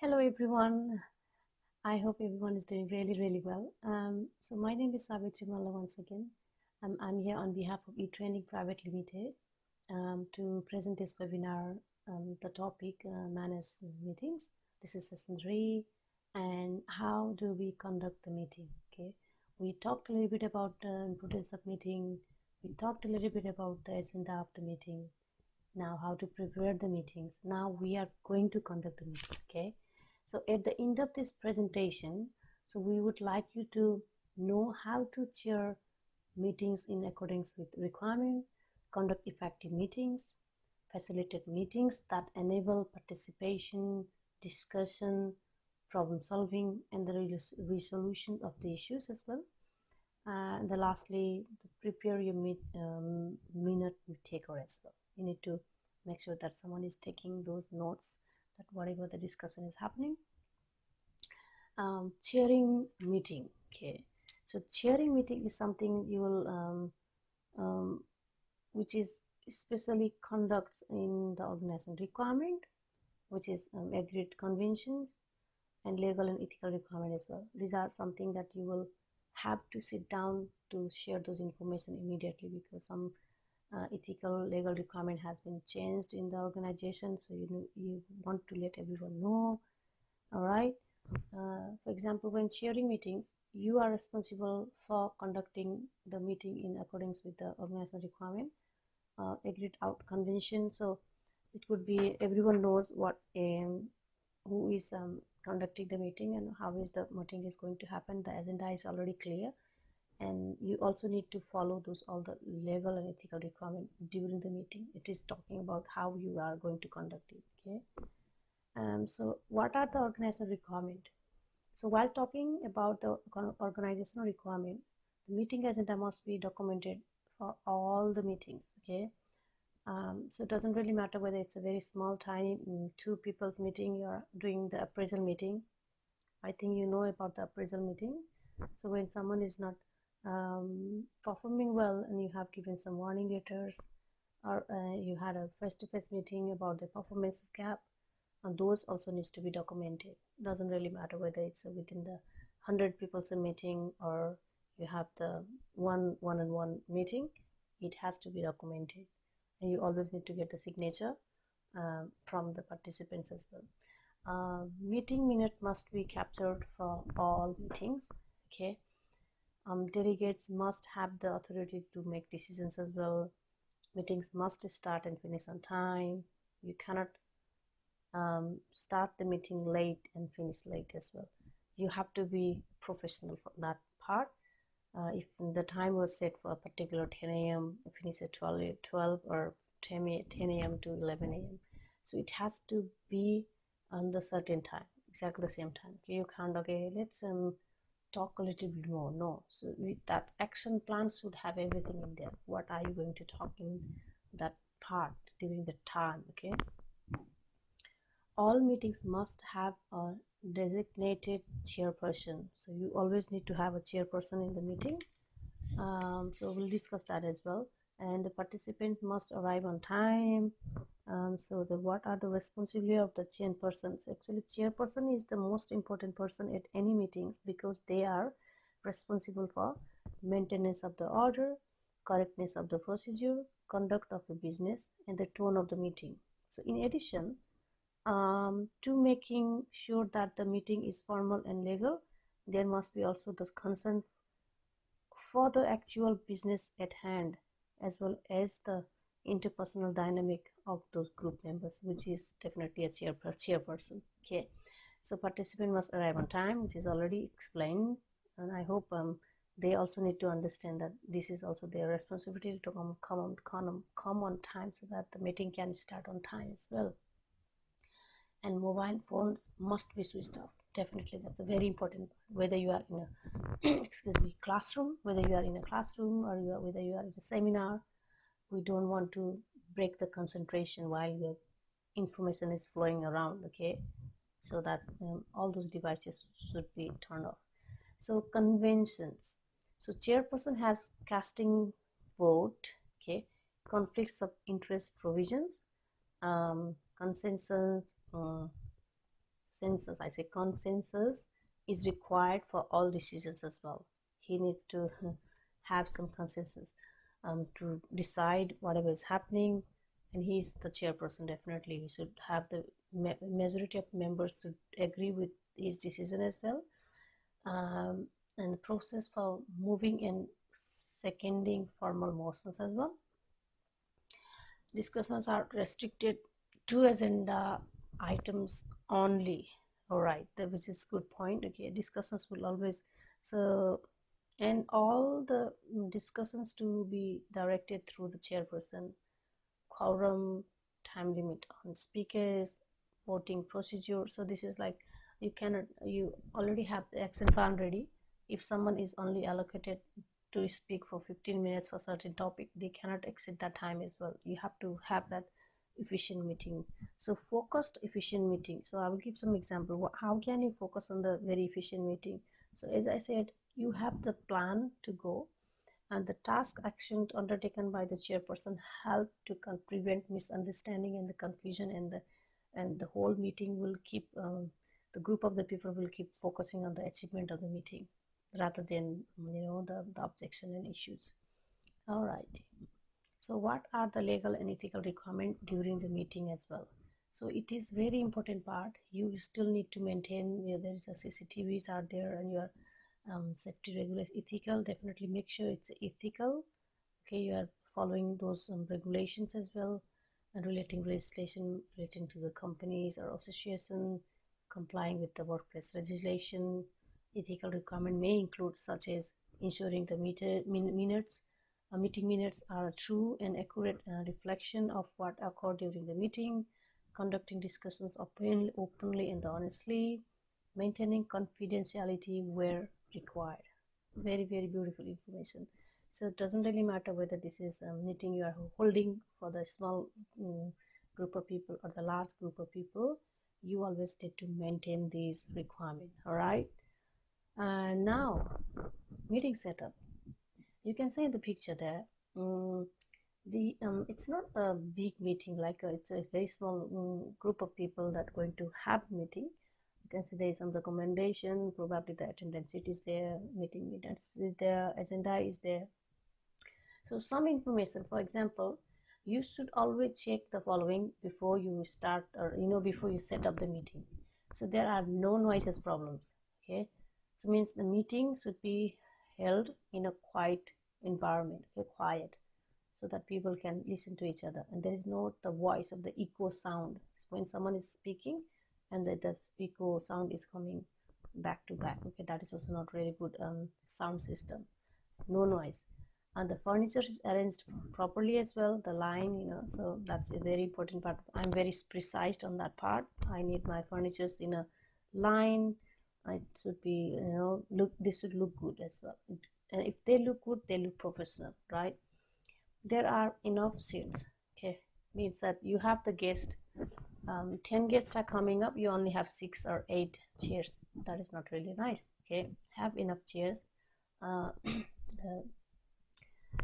Hello everyone. I hope everyone is doing really well. So my name is Savitri Malla once again. I'm here on behalf of eTraining Private Limited to present this webinar. The topic manage meetings. This is session 3, and how do we conduct the meeting? Okay, we talked a little bit about the importance of meeting. We talked a little bit about the agenda of the meeting. Now how to prepare the meetings. Now we are going to conduct the meeting. Okay, so at the end of this presentation, so we would like you to know how to chair meetings in accordance with requirement, conduct effective meetings, facilitate meetings that enable participation, discussion, problem solving, and the resolution of the issues as well. And lastly, prepare your minute taker as well. You need to make sure that someone is taking those notes, that whatever the discussion is happening. Chairing meeting. Okay, so chairing meeting is something you will which is especially conducts in the organization requirement, which is agreed conventions and legal and ethical requirement as well. These are something that you will have to sit down to share those information immediately, because some ethical legal requirement has been changed in the organization, so you want to let everyone know. All right. For example, when chairing meetings, you are responsible for conducting the meeting in accordance with the organizational requirement, agreed out convention. So it would be everyone knows what who is conducting the meeting and how is the meeting is going to happen. The agenda is already clear, and you also need to follow those all the legal and ethical requirement during the meeting. It is talking about how you are going to conduct it. Okay. So what are the organizational requirement? So while talking about the organizational requirement, the meeting agenda must be documented for all the meetings. Okay. So it doesn't really matter whether it's a very small, tiny, two people's meeting, you're doing the appraisal meeting. I think you know about the appraisal meeting. So when someone is not performing well and you have given some warning letters, or you had a face-to-face meeting about the performance gap, and those also needs to be documented. Doesn't really matter whether it's within the 100 people's meeting or you have the one-on-one meeting, it has to be documented, and you always need to get the signature from the participants as well. Meeting minutes must be captured for all meetings. Okay. Delegates must have the authority to make decisions as well. Meetings must start and finish on time. You cannot start the meeting late and finish late as well. You have to be professional for that part. If the time was set for a particular 10 a.m., finish at 12 or 10 a.m. to 11 a.m. So it has to be on the certain time, exactly the same time. Okay, you can't, okay, let's talk a little bit more. No, so that action plan should have everything in there. What are you going to talk in that part during the time? Okay. All meetings must have a designated chairperson. So you always need to have a chairperson in the meeting. So we'll discuss that as well. And the participant must arrive on time. So what are the responsibility of the chairperson? So actually, chairperson is the most important person at any meetings, because they are responsible for maintenance of the order, correctness of the procedure, conduct of the business, and the tone of the meeting. So in addition to making sure that the meeting is formal and legal, there must be also the concern for the actual business at hand, as well as the interpersonal dynamic of those group members, which is definitely a chairperson. Okay, so participant must arrive on time, which is already explained, and I hope they also need to understand that this is also their responsibility to come on time, so that the meeting can start on time as well. And mobile phones must be switched off. Definitely, that's a very important, whether you are in a excuse me, classroom, whether you are in a classroom or whether you are in a seminar. We don't want to break the concentration while the information is flowing around. Okay, so that all those devices should be turned off. So conventions. So chairperson has casting vote. Okay, conflicts of interest provisions, consensus, consensus, I say consensus is required for all decisions as well. He needs to have some consensus to decide whatever is happening, and he's the chairperson. Definitely he should have the majority of members to agree with his decision as well. And the process for moving and seconding formal motions as well. Discussions are restricted to agenda items only. All right, which is good point. Okay, discussions will always, so, and all the discussions to be directed through the chairperson. Quorum, time limit on speakers, voting procedure. So this is like, you already have the action plan ready. If someone is only allocated to speak for 15 minutes for certain topic, they cannot exceed that time as well. You have to have that efficient meeting. So focused efficient meeting. So I will give some example. How can you focus on the very efficient meeting? So as I said, you have the plan to go, and the task action undertaken by the chairperson help to prevent misunderstanding and the confusion, and the whole meeting will keep the group of the people will keep focusing on the achievement of the meeting rather than the objection and issues. All right, so what are the legal and ethical requirements during the meeting as well? So it is very important part. You still need to maintain, there is a CCTVs are there, and your safety regulations. Ethical, definitely make sure it's ethical. Okay, you are following those regulations as well, and relating legislation relating to the companies or association, complying with the workplace legislation. Ethical requirement may include such as ensuring the meeting minutes are true and accurate reflection of what occurred during the meeting, conducting discussions openly and honestly, maintaining confidentiality where required. Very, very beautiful information. So it doesn't really matter whether this is a meeting you are holding for the small group of people or the large group of people. You always need to maintain these requirements. All right. And now, meeting setup. You can see in the picture there. It's not a big meeting, like it's a very small group of people that going to have meeting. You can see there is some recommendation, probably the attendance sheet is there, meeting minutes is there, agenda is there. So some information, for example, you should always check the following before you start, or before you set up the meeting. So there are no noises problems. Okay, so means the meeting should be held in a quiet environment, quiet, so that people can listen to each other, and there is not the voice of the echo sound when someone is speaking, and the echo sound is coming back to back. Okay, that is also not really good sound system. No noise, and the furniture is arranged properly as well, the line, so that's a very important part. I'm very precise on that part. I need my furnitures in a line. It should be, this should look good as well, and if they look good, they look professional, right? There are enough seats. Okay, means that you have the guest, 10 guests are coming up, you only have 6 or 8 chairs. That is not really nice. Okay, have enough chairs.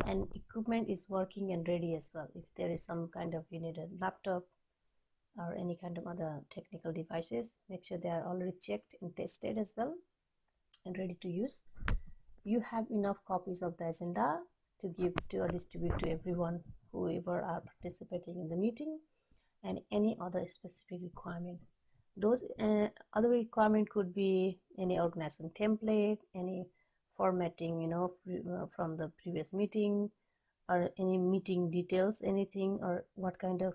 And equipment is working and ready as well. If there is some kind of, you need a laptop or any kind of other technical devices, make sure they are already checked and tested as well and ready to use. You have enough copies of the agenda to give to or distribute to everyone, whoever are participating in the meeting, and any other specific requirement. Those other requirement could be any organization template, any formatting, from the previous meeting, or any meeting details, anything, or what kind of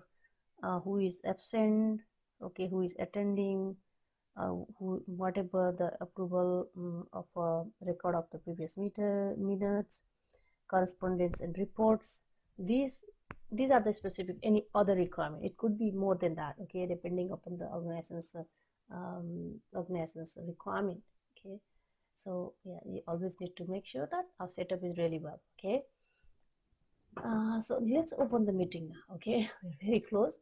who is absent, okay, who is attending, whatever the approval of a record of the previous minutes, correspondence and reports. These are the specific, any other requirement. It could be more than that, okay, depending upon the organization's requirement. Okay, so yeah, you always need to make sure that our setup is really well. Okay, so let's open the meeting now. Okay, we're very close.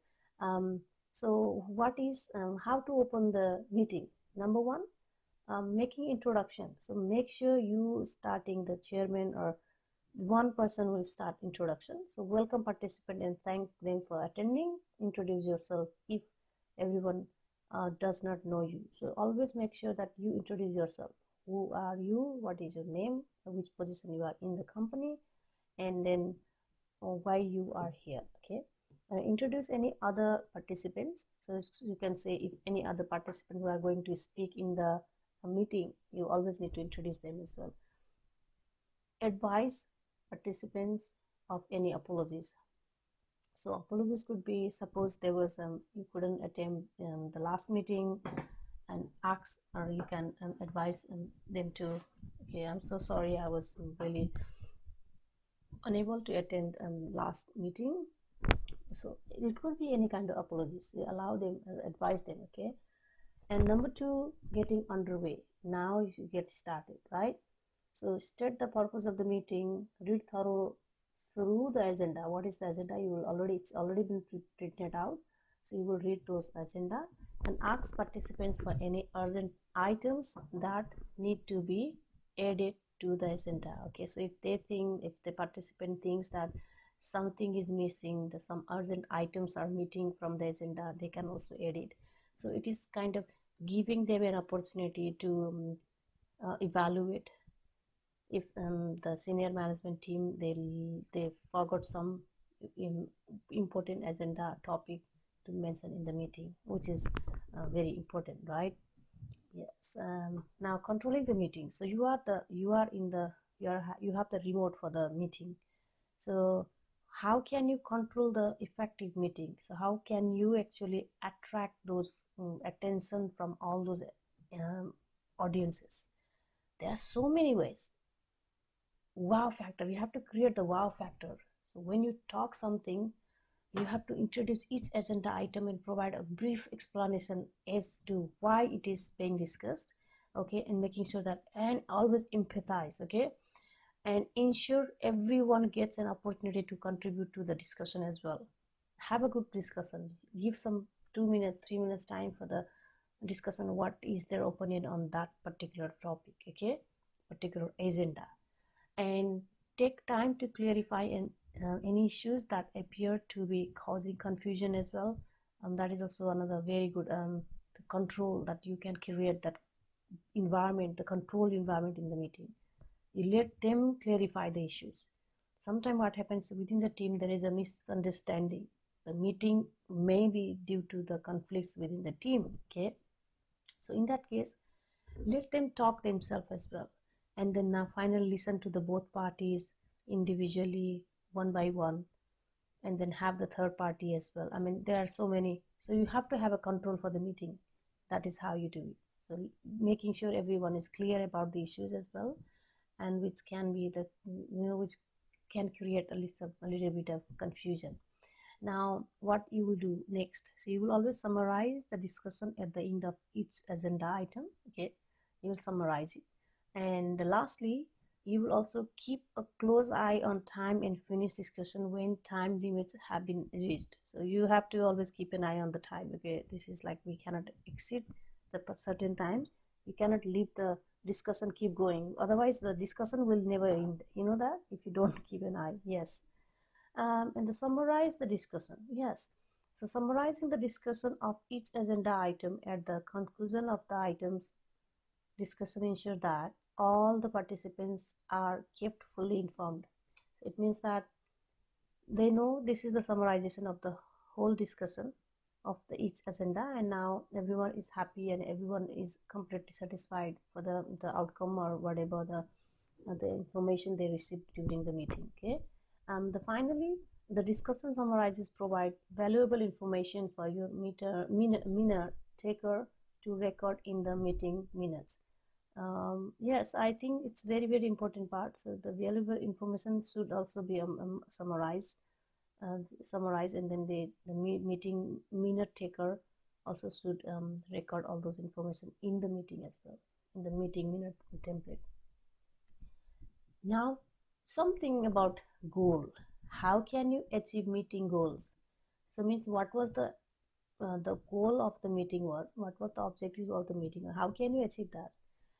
So what is how to open the meeting? Number one, making introduction. So make sure you starting, the chairman or one person will start introduction. So welcome participant and thank them for attending. Introduce yourself if everyone does not know you. So always make sure that you introduce yourself. Who are you? What is your name? Which position you are in the company? And then why you are here. Okay. Introduce any other participants. So you can say if any other participant who are going to speak in the meeting, you always need to introduce them as well. Advise participants of any apologies. So apologies could be, suppose there was you couldn't attend the last meeting, and ask, or you can advise them to, okay, I'm so sorry, I was really unable to attend last meeting. So it could be any kind of apologies. You allow them, advise them, okay. And number 2, getting underway. Now you get started, right? So state the purpose of the meeting, read through the agenda. What is the agenda? It's already been printed out. So you will read those agenda and ask participants for any urgent items that need to be added to the agenda. Okay, so if the participant thinks that something is missing, some urgent items are missing from the agenda, they can also add it. So it is kind of giving them an opportunity to evaluate if the senior management team they forgot some important agenda topic to mention in the meeting, which is very important, right? Yes. Now controlling the meeting. So you have the remote for the meeting. So how can you control the effective meeting? So how can you actually attract those attention from all those audiences? There are so many ways. Wow factor, you have to create the wow factor. So when you talk something, you have to introduce each agenda item and provide a brief explanation as to why it is being discussed, okay, and making sure that, and always empathize, okay, and ensure everyone gets an opportunity to contribute to the discussion as well. Have a good discussion, give some 2 minutes 3 minutes time for the discussion, what is their opinion on that particular topic, okay, particular agenda, and take time to clarify any issues that appear to be causing confusion as well. That is also another very good the control that you can create, that environment, the controlled environment in the meeting. You let them clarify the issues. Sometimes what happens within the team, there is a misunderstanding. The meeting may be due to the conflicts within the team, okay. So in that case, let them talk themselves as well, and then now finally listen to the both parties individually, one by one, and then have the third party as well. I mean, there are so many, so you have to have a control for the meeting. That is how you do it. So making sure everyone is clear about the issues as well, and which can be the, which can create a little bit of confusion. Now what you will do next, so you will always summarize the discussion at the end of each agenda item, okay. You will summarize it, and lastly, you will also keep a close eye on time and finish discussion when time limits have been reached. So you have to always keep an eye on the time, okay. This is like, we cannot exceed the certain time. You cannot leave the discussion keep going, otherwise the discussion will never end, you know that, if you don't keep an eye. Yes. And summarize the discussion. Yes. So summarizing the discussion of each agenda item at the conclusion of the item's discussion ensure that all the participants are kept fully informed. It means that they know this is the summarization of the whole discussion of each agenda, and now everyone is happy and everyone is completely satisfied for the outcome or whatever the information they received during the meeting, okay. Finally, the discussion summarizes provide valuable information for your minute taker to record in the meeting minutes. Yes, I think it's very, very important part. So the valuable information should also be summarized, and then the meeting minute taker also should record all those information in the meeting as well, in the meeting minute template. Now, something about goal. How can you achieve meeting goals? So means, what was the goal of the meeting was, what was the objective of the meeting, how can you achieve that?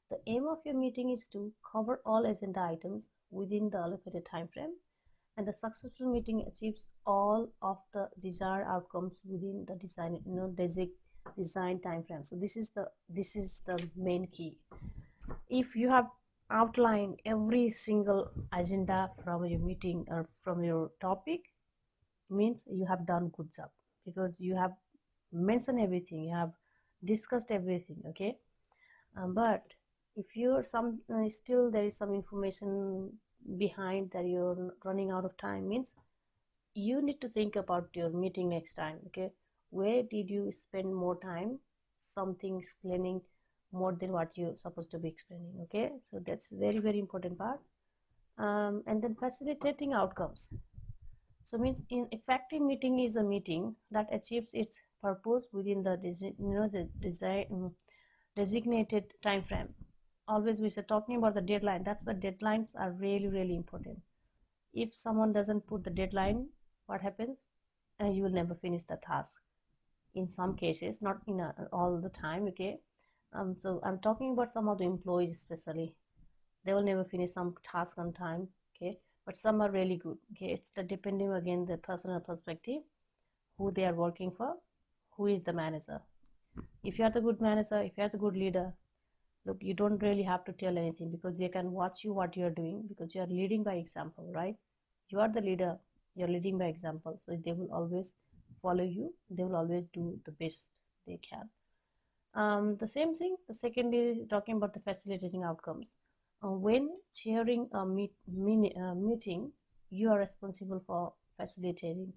The aim of your meeting is to cover all agenda items within the allocated time frame, and the successful meeting achieves all of the desired outcomes within the design time frame. So this is the main key. If you have outlined every single agenda from your meeting or from your topic, means you have done good job, because you have mentioned everything, you have discussed everything. Okay. But if you're still there is some information behind that you're running out of time, means you need to think about your meeting next time. Okay, where did you spend more time something explaining more than what you're supposed to be explaining? Okay, so that's very, very important part. And then facilitating outcomes. So means in effective meeting is a meeting that achieves its purpose within the designated time frame. Always we say talking about the deadline. That's the deadlines are really, really important. If someone doesn't put the deadline, what happens? You will never finish the task. In some cases, not in all the time. Okay. So I'm talking about some of the employees especially. They will never finish some task on time. Okay, but some are really good. Okay, it's the depending again the personal perspective, who they are working for, who is the manager. If you are the good manager, if you are the good leader, look, you don't really have to tell anything, because they can watch you what you are doing, because you are leading by example, right? You are the leader, you're leading by example, so they will always follow you, they will always do the best they can. The same thing, the second is talking about the facilitating outcomes. When chairing a meeting, you are responsible for facilitating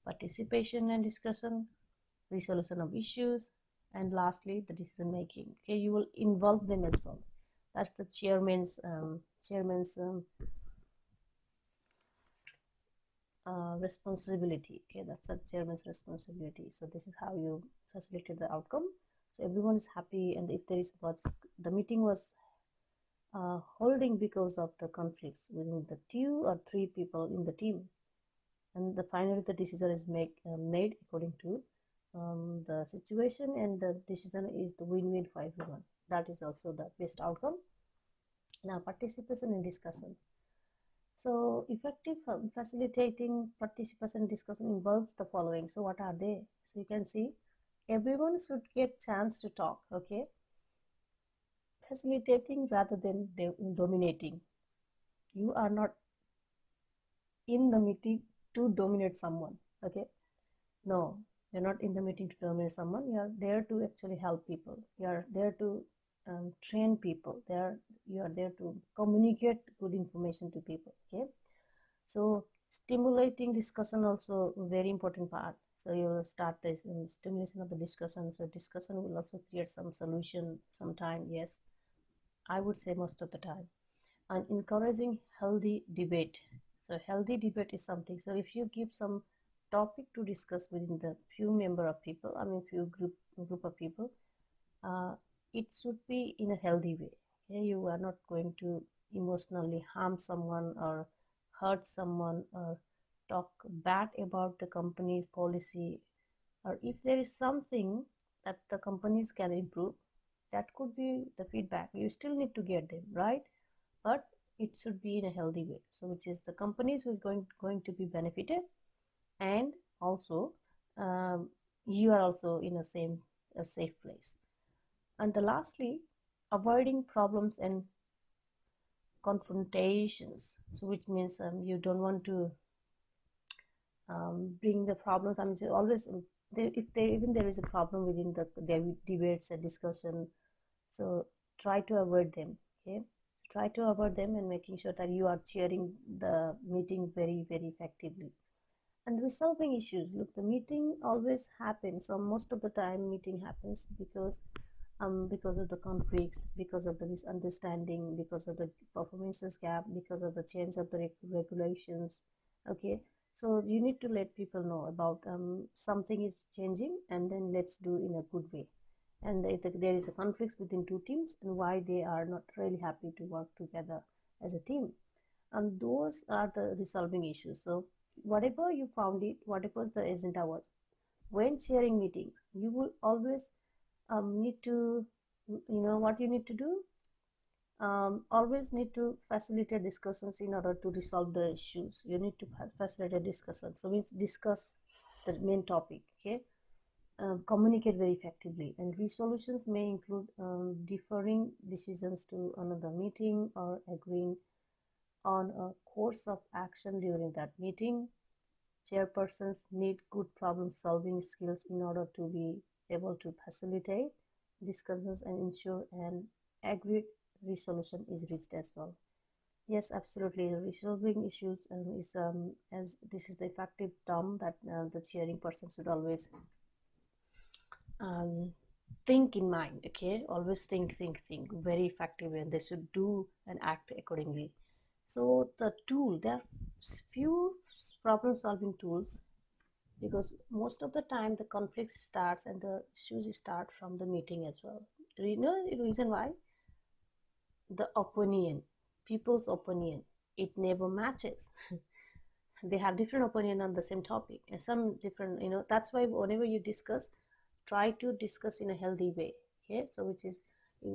participation and discussion, resolution of issues, and lastly the decision making. Okay, you will involve them as well. That's the chairman's responsibility. Okay, that's the chairman's responsibility. So this is how you facilitate the outcome, so everyone is happy. And if there is what's the meeting was holding because of the conflicts within the 2 or 3 people in the team, and finally the decision is made according to the situation, and the decision is the win-win for everyone. That is also the best outcome. Now, participation in discussion. So effective facilitating participation discussion involves the following. So what are they? So you can see everyone should get chance to talk. Okay, facilitating rather than dominating. You are not in the meeting to dominate someone. Okay, no, you're not in the meeting to dominate someone. You are there to actually help people. You are there to train people. You are there to communicate good information to people. Okay, so stimulating discussion also very important part. So you will start this stimulation of the discussion. So discussion will also create some solution sometime. Yes, I would say most of the time. And encouraging healthy debate. So healthy debate is something. So if you give some topic to discuss within the few member of people, I mean few group of people, it should be in a healthy way. Okay? You are not going to emotionally harm someone or hurt someone or talk bad about the company's policy, or if there is something that the companies can improve, that could be the feedback. You still need to get them, right? But it should be in a healthy way. So which is the companies who are going to be benefited, and also you are also in a safe place. And the lastly, avoiding problems and confrontations. So which means you don't want to bring the problems. I mean, always even there is a problem within the debates and discussion, so try to avoid them. Okay, so try to avoid them and making sure that you are chairing the meeting very, very effectively. And resolving issues. Look, the meeting always happens. So most of the time, meeting happens because of the conflicts, because of the misunderstanding, because of the performances gap, because of the change of the regulations. Okay, so you need to let people know about something is changing, and then let's do in a good way. And if there is a conflict within two teams, and why they are not really happy to work together as a team, and those are the resolving issues. So whatever you found it, whatever the agenda was, when sharing meetings, you will always need to, what you need to do, always need to facilitate discussions in order to resolve the issues. You need to facilitate discussion. So means discuss the main topic. Okay, communicate very effectively. And resolutions may include deferring decisions to another meeting or agreeing on a course of action during that meeting. Chairpersons need good problem solving skills in order to be able to facilitate discussions and ensure an agreed resolution is reached as well. Yes, absolutely. Resolving issues is as this is the effective term that the chairing person should always think in mind. Okay, always think very effectively, and they should do and act accordingly. So the tool, there are few problem solving tools, because most of the time the conflict starts and the issues start from the meeting as well. Do you know the reason why? The opinion, people's opinion, it never matches. They have different opinion on the same topic, and some different, that's why whenever you discuss, try to discuss in a healthy way. Okay, so which is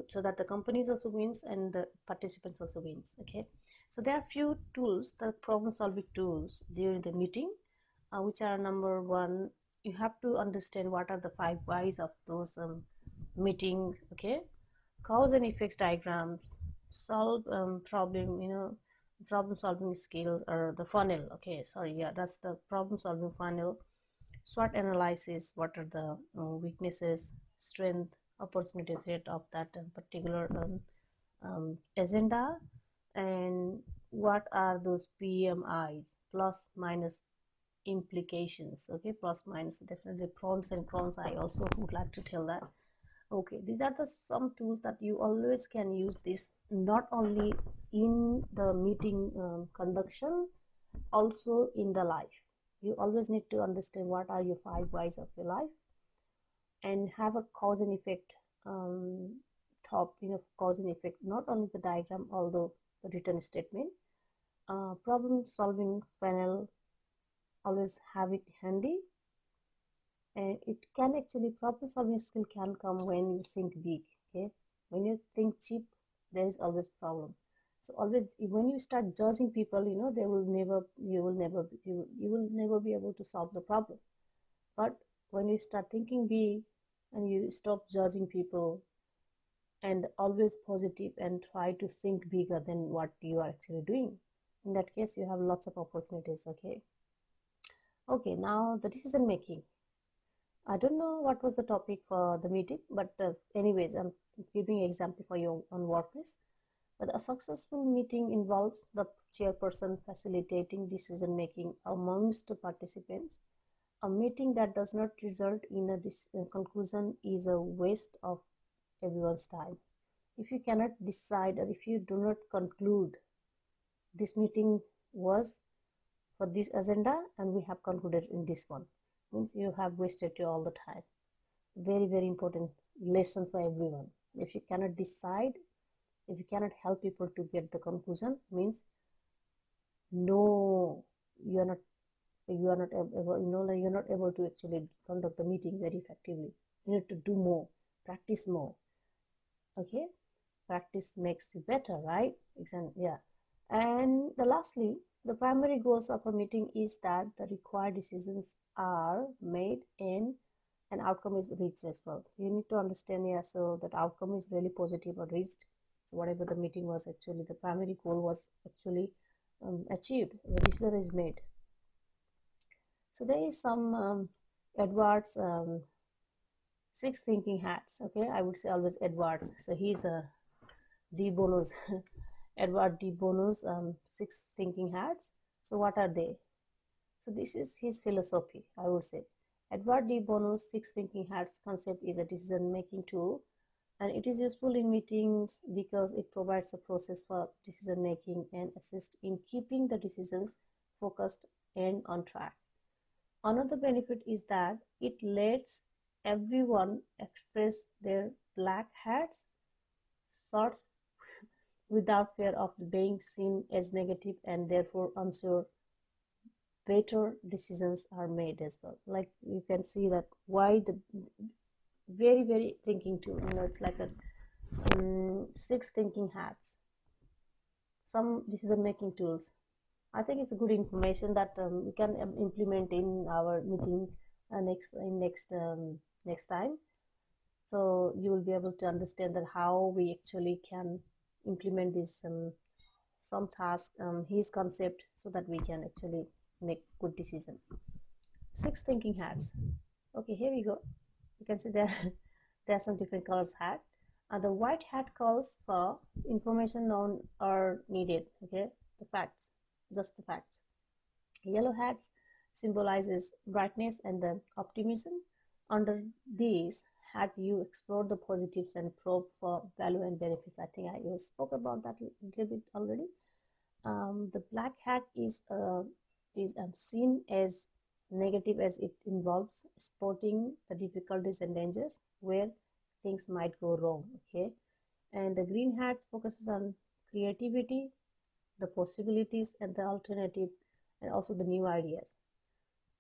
so that the companies also wins and the participants also wins. Okay, so there are few tools, the problem solving tools during the meeting, which are: number one, you have to understand what are the 5 whys of those meetings. Okay, cause and effects diagrams, solve problem solving skills, or the funnel. Okay, sorry, yeah, that's the problem solving funnel. SWOT analysis, what are the weaknesses, strength, opportunity, threat of that particular agenda, and what are those PMIs, plus minus implications. Okay, plus minus, definitely pros and cons, I also would like to tell that. Okay, these are the some tools that you always can use this, not only in the meeting conduction, also in the life. You always need to understand what are your 5 whys of your life, and have a cause and effect cause and effect, not only the diagram, although the written statement. Problem solving funnel, always have it handy. And it can actually, problem solving skill can come when you think big. Okay, when you think cheap, there is always problem. So always when you start judging people, they will never you will never be able to solve the problem. But when you start thinking big and you stop judging people and always positive and try to think bigger than what you are actually doing, in that case you have lots of opportunities. Okay, now the decision making. I don't know what was the topic for the meeting, but anyways, I'm giving an example for you on WordPress. But a successful meeting involves the chairperson facilitating decision making amongst the participants. A meeting that does not result in a conclusion is a waste of everyone's time. If you cannot decide, or if you do not conclude, this meeting was for this agenda and we have concluded in this one, means you have wasted your all the time. Very, very important lesson for everyone. If you cannot decide, if you cannot help people to get the conclusion, means no, you're not able, you're not able to actually conduct the meeting very effectively. You need to do more, practice more. Okay, practice makes you better, right? Yeah. And lastly, the primary goals of a meeting is that the required decisions are made and an outcome is reached as well. So you need to understand, yeah, so that outcome is really positive or reached. So whatever the meeting was, actually the primary goal was actually achieved, the decision is made. So there is some Edwards 6 thinking hats. Okay, I would say always Edwards. So he's a de Bono's Edward de Bono's 6 thinking hats. So what are they? So this is his philosophy, I would say. Edward de Bono's 6 thinking hats concept is a decision making tool, and it is useful in meetings because it provides a process for decision making and assists in keeping the decisions focused and on track. Another benefit is that it lets everyone express their black hats thoughts without fear of being seen as negative, and therefore ensure better decisions are made as well. Like you can see that why the very, very thinking tool, it's like a 6 thinking hats, some decision making tools. I think it's a good information that we can implement in our meeting next next time. So you will be able to understand that how we actually can implement this some task, his concept, so that we can actually make good decision. 6 thinking hats. Okay, here we go. You can see there there are some different colors hat. The white hat calls for information known or needed. Okay, the facts, just the facts. Yellow hats symbolizes brightness and the optimism. Under these hat, you explore the positives and probe for value and benefits. I think I spoke about that a little bit already. The black hat is seen as negative, as it involves spotting the difficulties and dangers where things might go wrong. Okay, and the green hat focuses on creativity, the possibilities, and the alternative, and also the new ideas.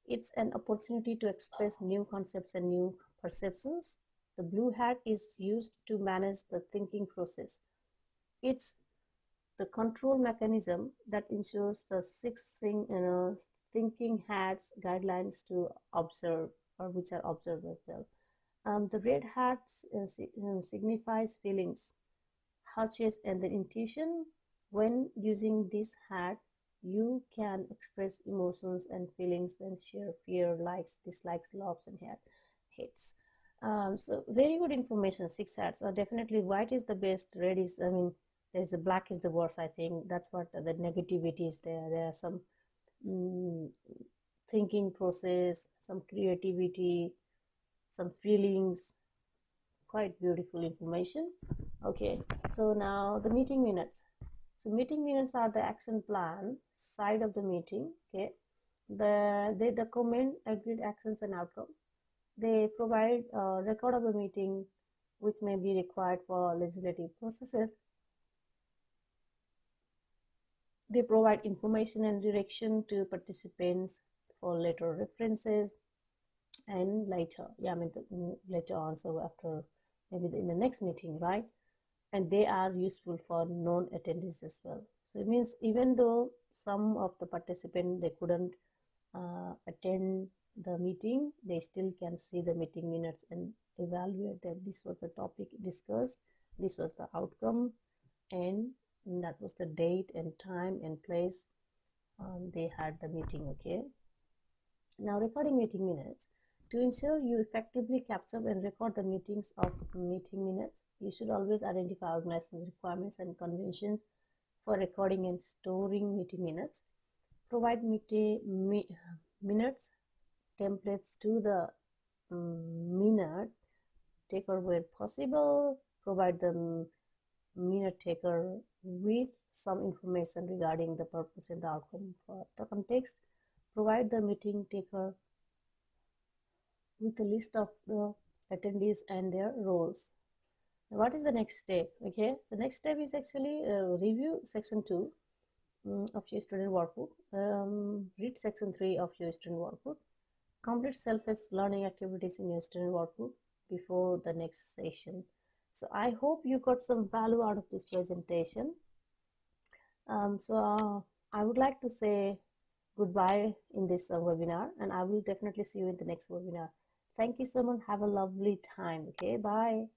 It's an opportunity to express new concepts and new perceptions. The blue hat is used to manage the thinking process. It's the control mechanism that ensures the thinking hats guidelines to observe, or which are observed as well. The red hat signifies feelings, hunches, and the intuition. When using this hat, you can express emotions and feelings and share fear, likes, dislikes, loves, and hates. So very good information. 6 hats. Definitely white is the best. Red is, I mean, there's the black is the worst. I think that's what the negativity is there. There are some thinking process, some creativity, some feelings. Quite beautiful information. Okay, so now the meeting minutes. So meeting minutes are the action plan side of the meeting. Okay, they document agreed actions and outcomes. They provide a record of the meeting, which may be required for legislative processes. They provide information and direction to participants for later references and later, later on, so after maybe in the next meeting, right? And they are useful for non-attendees as well. So it means even though some of the participants, they couldn't attend the meeting, they still can see the meeting minutes and evaluate that this was the topic discussed, this was the outcome, and that was the date and time and place they had the meeting. Okay, now recording meeting minutes. To ensure you effectively capture and record the meeting minutes, you should always identify organizational requirements and conventions for recording and storing meeting minutes. Provide minutes templates to the minute taker where possible. Provide the minute taker with some information regarding the purpose and the outcome for the context. Provide the meeting taker with a list of the attendees and their roles. What is the next step? Okay, the next step is actually review section 2 of your student workbook. Read section 3 of your student workbook. Complete self-paced learning activities in your student workbook before the next session. So I hope you got some value out of this presentation. I would like to say goodbye in this webinar, and I will definitely see you in the next webinar. Thank you so much. Have a lovely time. Okay, bye.